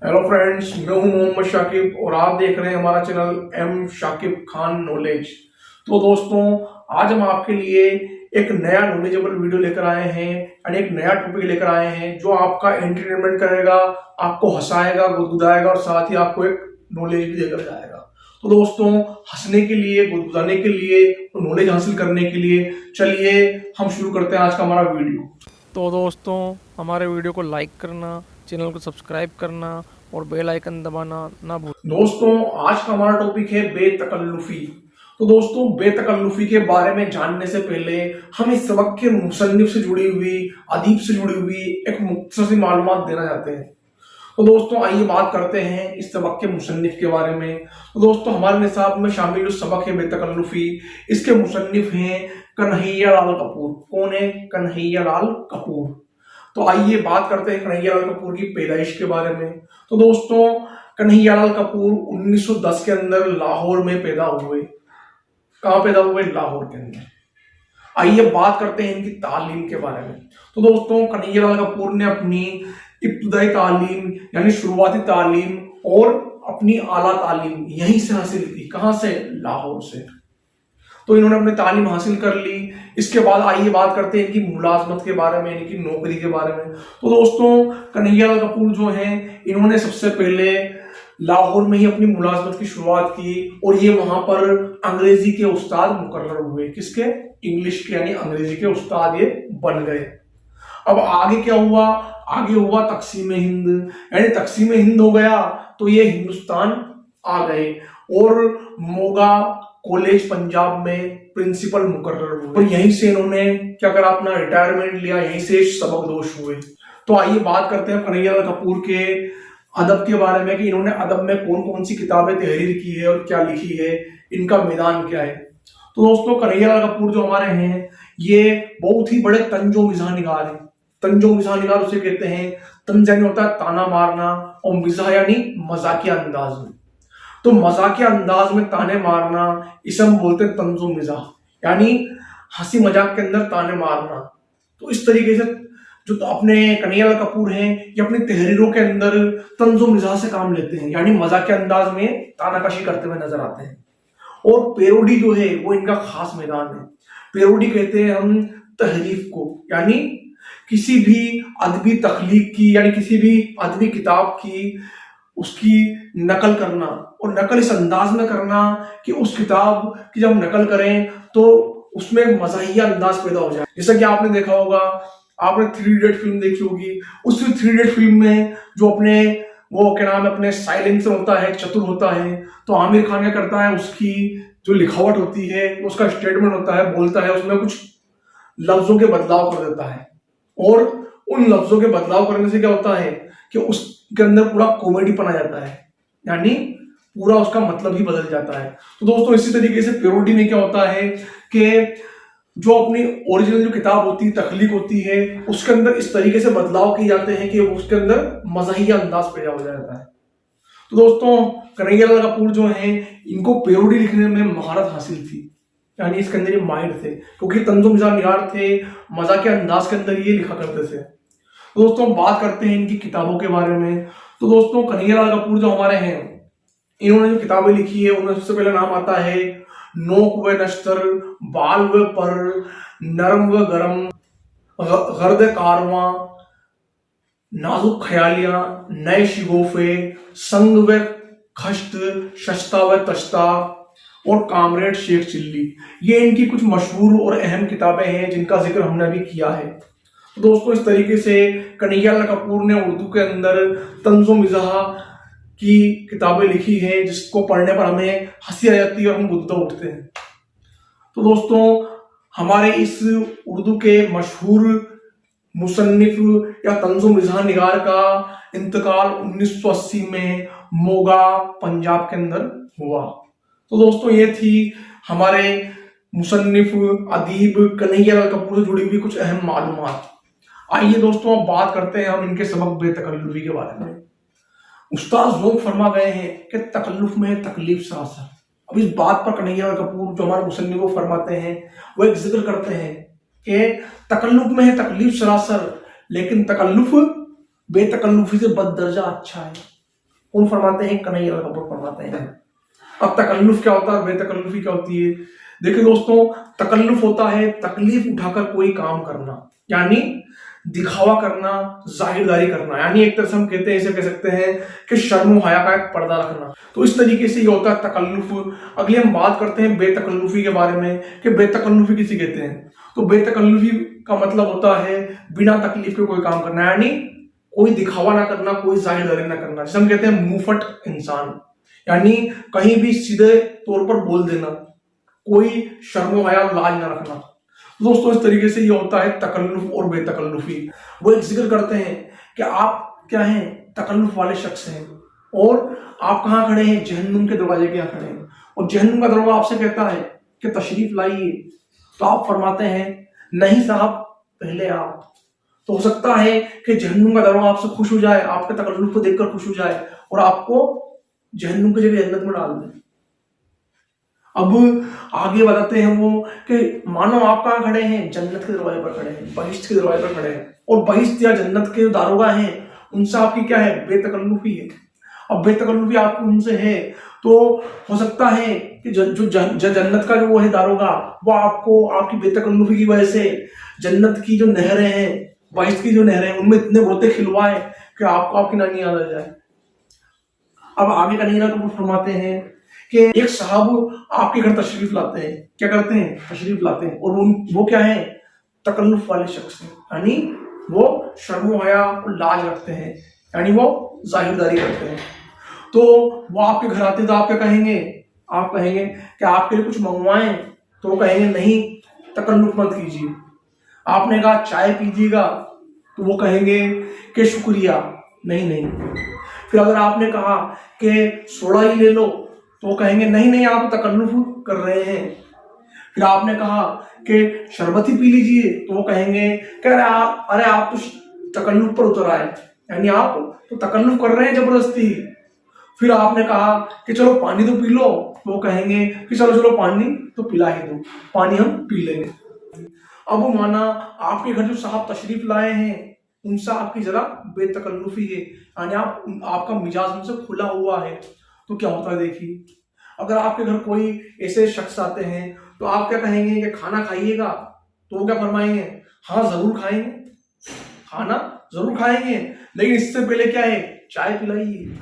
Hello friends, मैं हूं मोहम्मद शाकिब और आप देख रहे हैं हमारा channel M Shakib Khan knowledge. तो दोस्तों, आज हम आपके लिए एक नया नॉलेजेबल वीडियो लेकर आए हैं यानी एक नया टॉपिक लेकर आए हैं जो आपका एंटरटेनमेंट करेगा, आपको हंसाएगा, गुदगुदाएगा और साथ ही आपको एक नॉलेज भी देकर जाएगा। तो दोस्तों, हंसने के लिए, गुदगुदाने के लिए, नॉलेज हासिल करने के लिए चलिए हम शुरू करते हैं आज का हमारा वीडियो। तो दोस्तों, हमारे वीडियो को लाइक करना, चैनल को सब्सक्राइब करना और बेल आइकन दबाना ना भूलें। दोस्तों, आज का हमारा टॉपिक है बेतकल्लुफी। तो दोस्तों, बेतकल्लुफी के बारे में जानने से पहले हम इस सबक के मुसन्निफ से जुड़ी हुई, अदीब से जुड़ी हुई एक मुख्तसर सी मालूमात देना चाहते हैं। तो दोस्तों, आइए बात करते हैं इस सबक के मुसन्निफ के बारे में। तो दोस्तों, हमारे निसाब में शामिल जो सबक है बेतकल्लुफी, इसके मुसन्निफ हैं कन्हैया लाल कपूर। कौन है? कन्हैया लाल कपूर। तो आइए बात करते हैं कन्हैया लाल कपूर की पैदाइश के बारे में। तो दोस्तों, कन्हैया लाल कपूर 1910 के अंदर लाहौर में पैदा हुए। कहाँ पैदा हुए? लाहौर के अंदर। आइए बात करते हैं इनकी तालीम के बारे में। तो दोस्तों, कन्हैया लाल कपूर ने अपनी इब्तदाई तालीम यानी शुरुआती तालीम और अपनी आला तालीम यहीं से हासिल की। कहाँ से? लाहौर से। तो इन्होंने अपनी तालीम हासिल कर ली। इसके बाद आइए बात करते हैं इनकी मुलाजमत के बारे में, इनकी नौकरी के बारे में। तो दोस्तों, कन्हैया लाल कपूर जो हैं, इन्होंने सबसे पहले लाहौर में ही अपनी मुलाजमत की शुरुआत की और ये वहां पर अंग्रेजी के उस्ताद मुकर्रर हुए। किसके? इंग्लिश के यानी अंग्रेजी के उस्ताद ये बन गए। अब आगे क्या हुआ? आगे हुआ तकसीम हिंद, यानी तकसीम हिंद हो गया तो ये हिंदुस्तान आ गए और मोगा कॉलेज पंजाब में प्रिंसिपल मुकर्रर हुए और यहीं से इन्होंने क्या करा? अपना रिटायरमेंट लिया, यहीं से सबकदोश हुए। तो आइए बात करते हैं कन्हैया लाल कपूर के अदब के बारे में कि इन्होंने अदब में कौन कौन सी किताबें तहरीर की है और क्या लिखी है, इनका मैदान क्या है। तो दोस्तों, कन्हैया लाल कपूर जो हमारे हैं, ये बहुत ही बड़े तंजो मिजाह निगार हैं। तंजो मिजाह निगार उसे कहते हैं। तंज यानी होता है ताना मारना और मिजाह यानी मजाकिया अंदाज में। तो मजाकिया अंदाज में ताने मारना इसे हम बोलते हैं तंजो मिजाह, यानी हंसी मजाक के अंदर ताने मारना। तो इस तरीके से जो तो अपने कन्हैया लाल कपूर हैं, ये अपनी तहरीरों के अंदर तंजो मिजाह से काम लेते हैं, यानी मजाकिया अंदाज में तानाकशी करते हुए नजर आते हैं। और पैरोडी जो है वो इनका खास मैदान है। पैरोडी कहते हैं हम तहरीफ को, यानी किसी भी अदबी तख्लीक की, यानी किसी भी अदबी किताब की उसकी नकल करना, और नकल इस अंदाज में करना कि उस किताब की जब हम नकल करें तो उसमें मज़ाहिया अंदाज पैदा हो जाए। जैसा कि आपने देखा होगा, आपने थ्री इडियट फिल्म देखी होगी। उस थ्री इडियट फिल्म में जो अपने वो क्या नाम है, अपने साइलेंसर होता है, चतुर होता है, तो आमिर खान क्या करता है, उसकी जो लिखावट होती है, उसका स्टेटमेंट होता है, बोलता है, उसमें कुछ लफ्जों के बदलाव कर देता है और उन लफ्जों के बदलाव करने से क्या होता है कि उसके अंदर पूरा कॉमेडी पना जाता है, यानी पूरा उसका मतलब ही बदल जाता है। तो दोस्तों, इसी तरीके से पैरोडी में क्या होता है कि जो अपनी ओरिजिनल जो किताब होती है, तख्लीक होती है, उसके अंदर इस तरीके से बदलाव किए जाते हैं कि उसके अंदर मज़ाहिया अंदाज पैदा हो जाता है। तो दोस्तों, कन्हैया लाल कपूर जो हैं, इनको पैरोडी लिखने में महारत हासिल थी, यानी इसके अंदर ये माहिर थे, क्योंकि तंजो मिजाह निगार थे, मजाक के अंदाज के अंदर ये लिखा करते थे। तो दोस्तों, बात करते हैं इनकी किताबों के बारे में। तो दोस्तों, कन्हैया लाल कपूर जो हमारे हैं, इन्होंने जो किताबें लिखी है उनमें सबसे पहले नाम आता है नोक व नश्तर, बाल व पर, नरम व गरम, गर्द कारवां, नाजुक ख्यालियां, नए शिगोफे, संग व खश्त, शस्ता व तश्ता और कामरेड शेख चिल्ली। ये इनकी कुछ मशहूर और अहम किताबें हैं जिनका जिक्र हमने अभी किया है। तो दोस्तों, इस तरीके से कन्हैया लाल कपूर ने उर्दू के अंदर तंजो मिजाह की किताबें लिखी हैं जिसको पढ़ने पर हमें हंसी आ जाती है और हम गुदगुदा उठते हैं। तो दोस्तों, हमारे इस उर्दू के मशहूर मुसन्निफ या तंजो मिजाह निगार का इंतकाल 1980 में मोगा पंजाब के अंदर हुआ। तो दोस्तों, ये थी हमारे मुसन्निफ अदीब कन्हैया लाल कपूर से जुड़ी हुई कुछ अहम मालूमात। आइए दोस्तों, अब बात करते हैं हम इनके सबक बेतकल्लुफी के बारे में। उस्ताद ज़ोक फरमा गए हैं कि तकल्लुफ में तकलीफ सरासर। अब इस बात पर कन्हैया लाल कपूर जो हमारे मुसन्निफ वो फरमाते हैं, वो एक जिक्र करते हैं कि तकल्लुफ में है तकलीफ सरासर, लेकिन तकल्लुफ बेतकल्लुफी से बद दर्जा अच्छा है। कौन फरमाते हैं? कन्हैया लाल कपूर फरमाते हैं। अब तकल्लुफ क्या होता है, बेतकल्लुफी क्या होती है? देखिए दोस्तों, तकल्लुफ होता है तकलीफ उठाकर कोई काम करना, यानी दिखावा करना, जाहिरदारी करना, यानी एक तरह से हम कहते हैं, इसे कह सकते हैं कि शर्म हया का एक पर्दा रखना। तो इस तरीके से ये होता है तकल्लुफ। अगली हम बात करते हैं बेतकल्लुफी के बारे में कि बेतकल्लुफी किसे कहते हैं। तो बेतकल्लुफी का मतलब होता है बिना तकलीफ के कोई काम करना, यानी कोई दिखावा ना करना, कोई जाहिरदारी ना करना, जिसे हम कहते हैं मुंहफट इंसान, यानी कहीं भी सीधे तौर पर बोल देना, कोई शर्म हया लाज ना रखना। दोस्तों इस तरीके से ये होता है तकल्लुफ और बेतकल्लुफी। वो एक जिक्र करते हैं कि आप क्या हैं, तकल्लुफ वाले शख्स हैं, और आप कहाँ खड़े हैं? जहन्नुम के दरवाजे के यहाँ खड़े हैं, और जहन्नुम का दरवाजा आपसे कहता है कि तशरीफ लाइए, तो आप फरमाते हैं नहीं साहब, पहले आप। तो हो सकता है कि जहन्नुम का दरवाजा आपसे खुश हो जाए, आपके तकल्लुफ को देखकर खुश हो जाए, और आपको जहन्नुम की जगह जन्नत में डाल दे। अब आगे बताते हैं वो कि मानो आप कहाँ खड़े हैं? जन्नत के दरवाजे पर खड़े हैं, बहिश्त के दरवाजे पर खड़े हैं, और बहिश्त या जन्नत के दारोगा हैं, उनसे आपकी क्या है? बेतकल्लुफी है। अब बेतकल्लुफी आपकी उनसे है, तो हो सकता है कि जो जन्नत का जो वो है दारोगा, वो आपको आपकी बेतकल्लुफी की वजह से जन्नत की जो नहरें हैं, बहिश्त की जो नहरें हैं, उनमें इतने गोते खिलवाए कि आपको आपकी नानी याद आ जाए। अब आगे कन्हैया कपूर फरमाते हैं कि एक साहब आपके घर तशरीफ लाते हैं, क्या करते हैं? तशरीफ लाते हैं, और वो क्या है? तकल्लुफ वाले शख्स हैं, यानी वो शर्म हया और लाज रखते हैं, यानी वो जाहिरदारी करते हैं। तो वो आपके घर आते हैं, तो आप क्या कहेंगे? आप कहेंगे कि आपके लिए कुछ मंगवाएं, तो वो कहेंगे नहीं, तकल्लुफ मत कीजिए। आपने कहा चाय पीजिएगा, तो वो कहेंगे कि शुक्रिया, नहीं नहीं। फिर अगर आपने कहा कि सोडा ही ले लो, तो वो कहेंगे नहीं नहीं, आप तकल्लुफ कर रहे हैं। फिर आपने कहा कि शरबत ही पी लीजिए, तो वो कहेंगे कि अरे आप तो तकल्लुफ पर उतर आए, यानी आप तो तकल्लुफ कर रहे हैं जबरदस्ती। फिर आपने कहा कि चलो पानी तो पी लो, तो वो कहेंगे कि चलो चलो पानी तो पिला ही दो, पानी हम पी लेंगे। अब वो माना आपके घर जो साहब तशरीफ लाए हैं, उनसे आपकी जरा बेतकल्लुफी है, यानी आपका मिजाज उनसे खुला हुआ है। तो क्या होता है देखिए, अगर आपके घर कोई ऐसे शख्स आते हैं, तो आप क्या कहेंगे कि खाना खाइएगा, तो वो क्या फरमाएंगे? हाँ जरूर खाएंगे, खाना जरूर खाएंगे, लेकिन इससे पहले क्या है? चाय पिलाइए।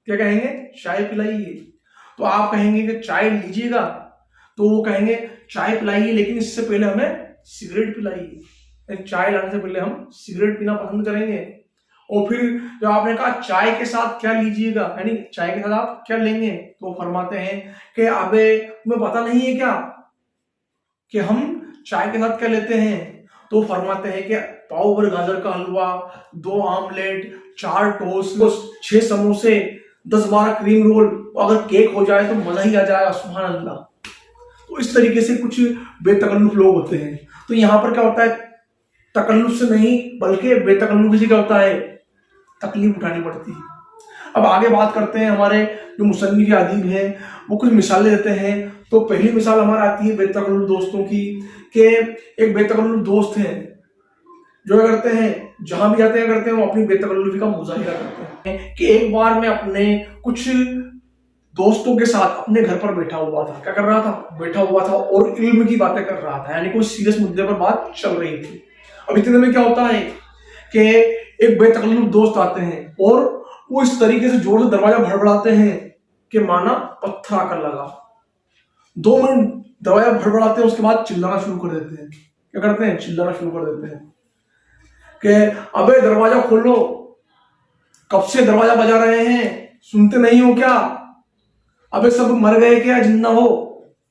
क्या कहेंगे? चाय पिलाइए। तो आप कहेंगे कि चाय लीजिएगा, तो वो कहेंगे चाय पिलाइए, लेकिन इससे पहले हमें सिगरेट पिलाइए। चाय लाने से पहले हम सिगरेट पीना पसंद करेंगे। और फिर जब आपने कहा चाय के साथ क्या लीजिएगा, यानी चाय के साथ आप क्या लेंगे, तो फरमाते हैं कि अबे तुम्हें पता नहीं है क्या कि हम चाय के साथ क्या लेते हैं? तो फरमाते हैं कि पाव भर गाजर का हलवा, 2 आमलेट, 4 टोस्ट, 6 समोसे, 10-12 क्रीम रोल, अगर केक हो जाए तो मजा ही आ जाएगा, सुभान अल्लाह। तो इस तरीके से कुछ बेतकल्लुफ लोग होते हैं। तो यहाँ पर क्या होता है? तकल्लुफ से नहीं बल्कि बेतकल्लुफी से क्या होता है? तकलीफ उठानी पड़ती है। अब आगे बात करते हैं, हमारे जो मुसन्निफ अदीब हैं वो कुछ मिसालें देते हैं। तो पहली मिसाल हमारी आती है बेतकल्लुफ दोस्तों की, कि एक बेतकल्लुफ दोस्त हैं जो क्या करते हैं, जहां भी जाते हैं करते हैं, वो अपनी बेतकल्लुफी का मुजाहिरा करते हैं। कि एक बार मैं अपने कुछ दोस्तों के साथ अपने घर पर बैठा हुआ था, क्या कर रहा था? बैठा हुआ था और इल्म की बातें कर रहा था, यानी कोई सीरियस मुद्दे पर बात चल रही थी। अब इतने में क्या होता है कि एक बेतकल्लुफ दोस्त आते हैं और वो इस तरीके से जोर से दरवाजा भड़बड़ाते हैं कि माना पत्थर आकर लगा। 2 मिनट दरवाजा भड़बड़ाते हैं, उसके बाद चिल्लाना शुरू कर देते हैं। क्या करते हैं? चिल्लाना शुरू कर देते हैं कि अबे दरवाजा खोलो, कब से दरवाजा बजा रहे हैं, सुनते नहीं हो क्या? अबे सब मर गए क्या, जिंदा हो?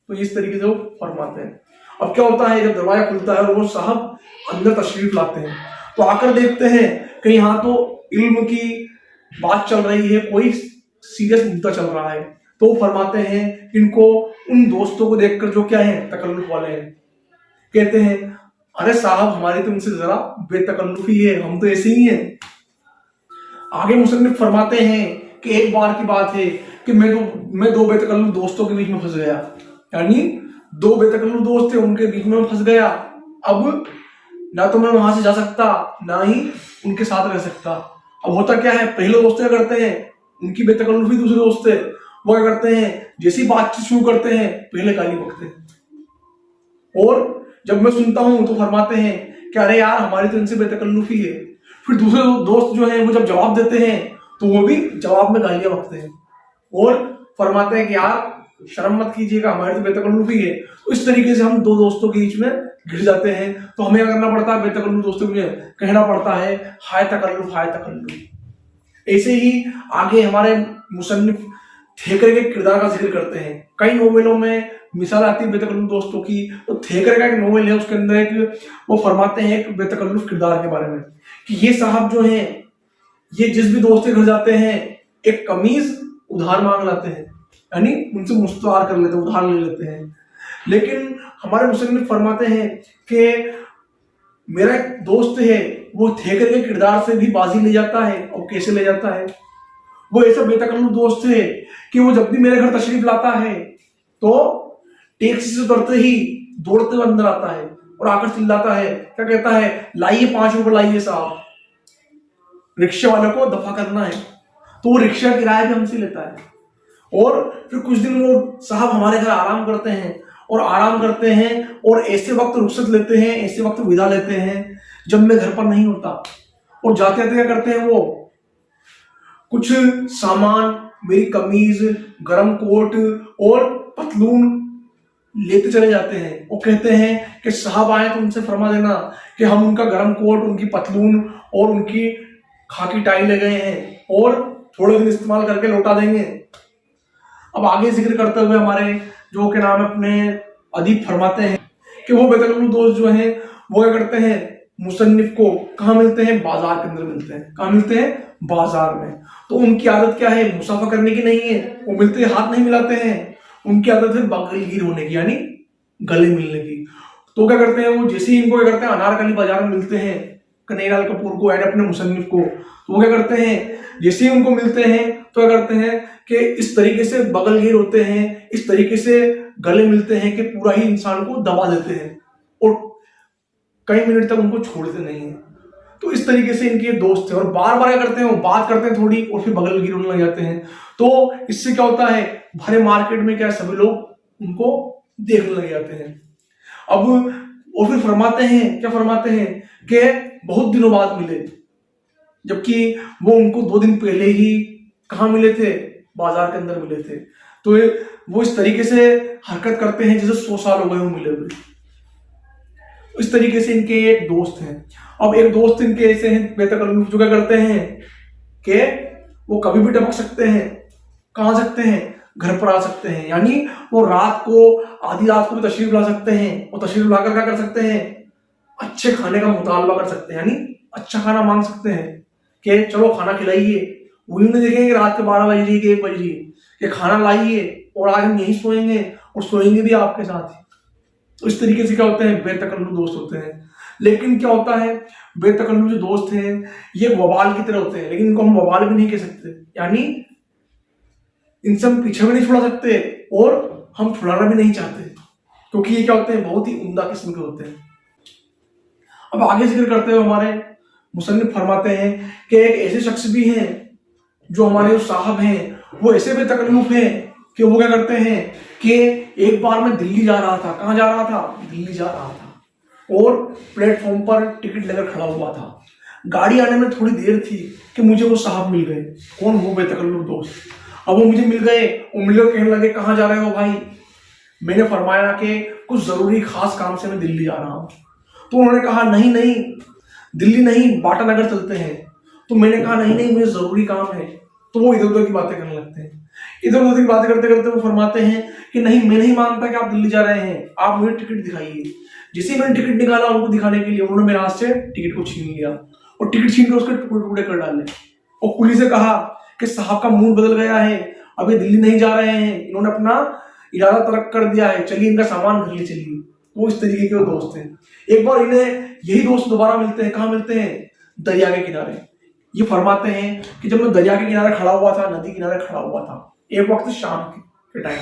तो इस तरीके से वो फरमाते हैं। अब क्या होता है, जब दरवाजा खुलता है और वो साहब अंदर तशरीफ लाते हैं, तो आकर देखते हैं कि यहाँ तो इल्म की बात चल रही है, कोई सीरियस मुद्दा चल रहा है। तो वो फरमाते हैं, इनको उन दोस्तों को देखकर जो क्या है, तकल्लुफ वाले हैं, कहते हैं अरे साहब हमारी तो उनसे जरा बेतकल्लुफी है, हम तो ऐसे ही हैं। आगे मुसन्निफ फरमाते हैं कि एक बार की बात है कि मैं 2 बेतकल्लुफ दोस्तों के बीच में फंस गया, यानी 2 बेतकल्लुफ दोस्त थे, उनके बीच में फंस गया। अब ना तो मैं वहां से जा सकता, ना ही उनके साथ रह सकता। अब होता क्या है, पहले दोस्त क्या करते हैं, उनकी बेतकल्लुफी दूसरे दोस्त थे, वो क्या करते हैं, जैसी बातचीत शुरू करते हैं पहले गाली बकते हैं। और जब मैं सुनता हूं तो फरमाते हैं कि अरे यार हमारी तो इनसे बेतकल्लुफी है। फिर दूसरे दोस्त जो हैं वो जब जवाब देते हैं तो वो भी जवाब में गालियां बकते हैं और फरमाते हैं कि यार शर्म मत कीजिएगा, हमारी तो बेतकल्लुफी है। तो इस तरीके से हम दो दोस्तों के बीच में घिर जाते हैं। तो हमें क्या करना पड़ता है, बेतकल्लुफ दोस्तों के लिए कहना पड़ता है हाय तकल्लुफ, हाय तकल्लुफ। ऐसे ही आगे हमारे मुसन्निफ थेकरे के किरदार का जिक्र करते हैं। कई नोवेलों में मिसाल आती है बेतकल्लुफ दोस्तों की। तो थेकरे का एक नोवेल है, उसके अंदर एक वो फरमाते हैं एक बेतकल्लुफ किरदार के बारे में कि ये साहब जो हैं, ये जिस भी दोस्त के घर जाते हैं एक कमीज उधार मांग लाते हैं, यानी उनसे मुस्तवार कर लेते हैं, उधार ले लेते हैं। लेकिन हमारे मुसन्निफ फरमाते हैं कि मेरा एक दोस्त है, वो थेकरे के किरदार से भी बाजी ले जाता है। और कैसे ले जाता है, वो ऐसा बेतकल्लुफ दोस्त है कि वो जब भी मेरे घर तशरीफ लाता है तो टैक्सी से उतरते ही दौड़ते हुए अंदर आता है और आकर चिल्लाता है, क्या कहता है, लाइए 5 रुपए लाइए साहब, रिक्शे वाले को दफा करना है। तो वो रिक्शा किराया भी हमसे लेता है। और फिर कुछ दिन वो साहब हमारे घर आराम करते हैं और ऐसे वक्त रुखसत लेते हैं, ऐसे वक्त विदा लेते हैं जब मैं घर पर नहीं होता। और जाते जाते क्या करते हैं, वो कुछ सामान, मेरी कमीज, गरम कोट और पतलून लेते चले जाते हैं और कहते हैं कि साहब आए तो उनसे फरमा देना कि हम उनका गरम कोट, उनकी पतलून और उनकी खाकी टाई ले गए हैं और थोड़े दिन इस्तेमाल करके लौटा देंगे। अब आगे जिक्र करते हुए हमारे जो के नाम अपने अदीब फरमाते हैं कि वो बेतकल्लुफ दोस्त जो हैं वो क्या करते हैं, मुसन्निफ को कहाँ मिलते हैं, बाजार के अंदर मिलते हैं। कहाँ मिलते हैं, बाजार में। तो उनकी आदत क्या है, मुसाफा करने की नहीं है, वो मिलते हाथ नहीं मिलाते हैं, उनकी आदत है बगलगीर होने की, यानी गले मिलने की। तो क्या करते हैं, वो जैसे ही इनको क्या करते हैं, अनारकली बाजार में मिलते हैं कन्हैयालाल कपूर को एंड अपने मुसन्निफ को, तो वो क्या करते हैं, जैसे ही उनको मिलते हैं तो क्या करते हैं कि इस तरीके से बगलगीर होते हैं, इस तरीके से गले मिलते हैं कि पूरा ही इंसान को दबा देते हैं और कई मिनट तक उनको छोड़ते नहीं है। तो इस तरीके से इनके दोस्त थे और बार बार क्या करते हैं, वो बात करते हैं थोड़ी और फिर बगलगीर होने लग जाते हैं। तो इससे क्या होता है, भरे मार्केट में क्या सभी लोग उनको देखने लग जाते हैं। अब और फिर फरमाते हैं, क्या फरमाते हैं कि बहुत दिनों बाद मिले, जबकि वो उनको 2 दिन पहले ही कहाँ मिले थे, बाजार के अंदर मिले थे। तो वो इस तरीके से हरकत करते हैं जैसे 100 साल हो गए हो मिले हुए। इस तरीके से इनके एक दोस्त हैं। अब एक दोस्त इनके ऐसे हैं बेतकल्लुफ जो क्या करते हैं कि वो कभी भी टपक सकते हैं, कहाँ सकते हैं, घर पर आ सकते हैं, यानी वो रात को, आधी रात को भी तशरीफ ला सकते हैं। और तशरीफ लाकर क्या कर सकते हैं, अच्छे खाने का मुतालबा कर सकते हैं, यानी अच्छा खाना मांग सकते हैं कि चलो खाना खिलाइए। वही नहीं देखेंगे रात के 12 बजे कि 1 बजे कि खाना लाइए और आज हम यहीं सोएंगे और सोएंगे भी आपके साथ ही। तो इस तरीके से क्या होते हैं, बेतकल्लुफ दोस्त होते हैं। लेकिन क्या होता है, बेतकल्लुफ जो दोस्त हैं ये वबाल की तरह होते हैं, लेकिन इनको हम वबाल भी नहीं कह सकते, यानी इनसे हम पीछे भी नहीं छुड़ा सकते और हम छुड़ाना भी नहीं चाहते, क्योंकि ये क्या होते हैं, बहुत ही उम्दा किस्म के होते हैं। अब आगे जिक्र करते हुए हमारे मुसन्निफ फरमाते हैं कि एक ऐसे शख्स भी हैं जो हमारे साहब हैं, वो ऐसे बेतकल्लुफ हैं कि वो क्या करते हैं कि एक बार मैं दिल्ली जा रहा था। कहाँ जा रहा था, दिल्ली जा रहा था और प्लेटफॉर्म पर टिकट लेकर खड़ा हुआ था। गाड़ी आने में थोड़ी देर थी कि मुझे वो साहब मिल गए। कौन, वो बेतकल्लुफ दोस्त। अब वो मुझे मिल गए, वो मिलकर कहने लगे कहाँ जा रहे हो भाई। मैंने फरमाया कि कुछ जरूरी खास काम से मैं दिल्ली जा रहा हूँ। तो उन्होंने कहा नहीं नहीं, दिल्ली नहीं, बाटा नगर चलते हैं। तो मैंने कहा नहीं नहीं, मुझे जरूरी काम है। तो वो इधर उधर की बातें करने लगते हैं। इधर उधर की बातें करते करते वो फरमाते हैं कि नहीं, मैं नहीं मानता कि आप दिल्ली जा रहे हैं, आप मुझे टिकट दिखाइए। जैसे ही मैंने टिकट निकाला उनको दिखाने के लिए, उन्होंने मेरे हाथ से टिकट को छीन लिया और टिकट छीन कर उसके टुकड़े टुकड़े कर डाले और पुलिस से कहा कि साहब का मूड बदल गया है, अब ये दिल्ली नहीं जा रहे हैं, इन्होंने अपना इरादा तर्क कर दिया है, चलिए इनका सामान घर ले चलिए। वो इस तरीके के दोस्त हैं। एक बार इन्हें यही दोस्त दोबारा मिलते हैं। कहाँ मिलते हैं, दरिया के किनारे। ये फरमाते हैं कि जब मैं दरिया के किनारे खड़ा हुआ था, नदी किनारे खड़ा हुआ था एक वक्त शाम के टाइम,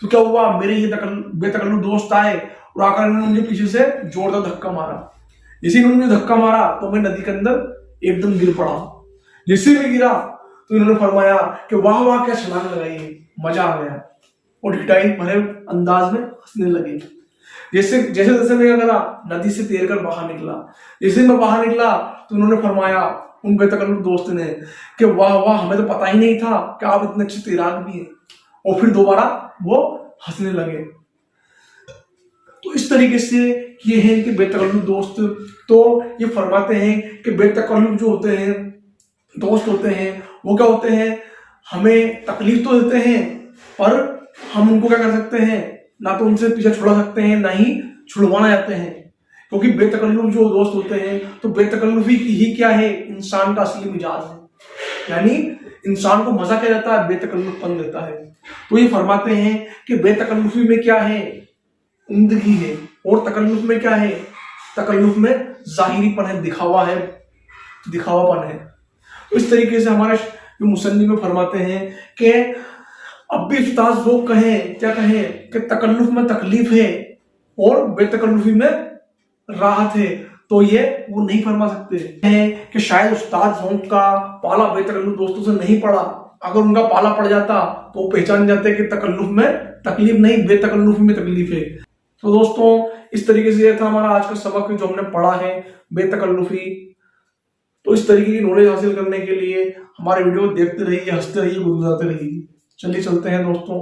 तो क्या हुआ, मेरे ये बेतकल्लुफ दोस्त आए और आकर इन्होंने मुझे पीछे से जोरदार धक्का मारा। जैसे इन्होंने धक्का मारा तो मैं नदी के अंदर एकदम गिर पड़ा। जैसे मैं गिरा तो इन्होंने फरमाया कि वाह वाह क्या छलांग लगाई है, मजा आ गया, और ढिठाई भरे अंदाज में हंसने लगे। जैसे जैसे जैसे मैं क्या करा, नदी से तैर कर बाहर निकला। जैसे मैं बाहर निकला तो उन्होंने फरमाया उन बेतकल्लुफ दोस्त ने कि वाह वाह, हमें तो पता ही नहीं था कि आप इतने अच्छे तैराक भी हैं। और फिर दोबारा वो हंसने लगे। तो इस तरीके से ये है कि बेतकल्लुफ दोस्त। तो ये फरमाते हैं कि बेतकल्लुफ जो होते हैं दोस्त होते हैं वो क्या होते हैं, हमें तकलीफ तो देते हैं पर हम उनको क्या कर सकते हैं, ना तो उनसे पीछे छुड़ा सकते हैं ना ही छुड़वाना चाहते हैं। क्योंकि बेतकल्लुफ जो दोस्त होते हैं, तो बेतकल्लुफी ही क्या है, इंसान का असली मिजाज है। यानी इंसान को मजा क्या देता है, बेतकल्लुफपन देता है। तो ये फरमाते हैं कि बेतकल्लुफी में क्या है, उम्दगी है, और तकल्लुफ में क्या है, तकल्लुफ में जाहिरीपन है, दिखावापन है। तो इस तरीके से हमारे जो मुसन्निफ में फरमाते हैं कि अब भी उस्ताद लोग कहें क्या कहें कि तकल्लुफ में तकलीफ है और बेतकल्लुफी में राहत है, तो ये वो नहीं फरमा सकते हैं कि शायद उस्ताद लोग का पाला बेतकल्लुफ दोस्तों से नहीं पड़ा। अगर उनका पाला पड़ जाता तो वो पहचान जाते कि तकल्लुफ में तकलीफ नहीं, बेतकल्लुफी में तकलीफ है। तो दोस्तों इस तरीके से ये था हमारा आज का सबक जो हमने पढ़ा है, बेतकल्लुफी। तो इस तरीके की नॉलेज हासिल करने के लिए हमारे वीडियो देखते रहिए, हंसते रहिए, गुदगुदाते रहिए। चलिए चलते हैं दोस्तों।